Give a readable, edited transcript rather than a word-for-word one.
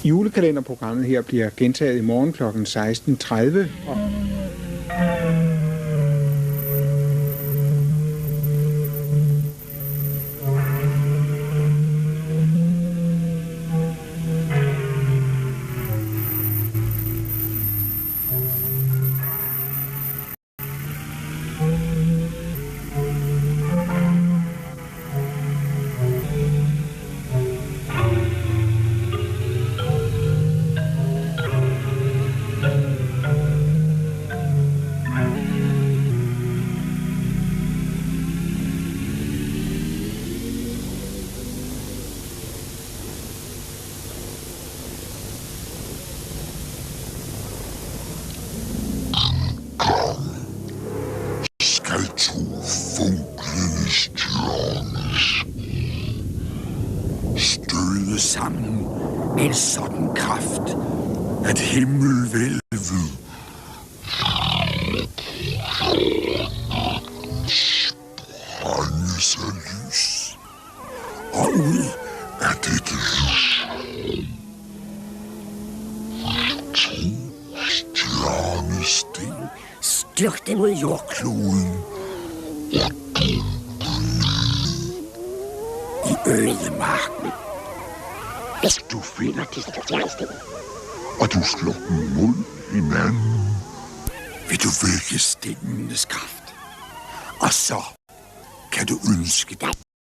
Julekalenderprogrammet her bliver gentaget i morgen kl. 16.30. Skal to fuglene støde sammen med en sådan kraft, at himmelvælvet sprænges af lys, og ud af dette lys to stjernesten styrte mod jordkloden i ødemarken. Hvis du finder disse stjernesten, Og du slår dem mod hinanden, vil du vække stenens kraft. Og så kan du ønske dig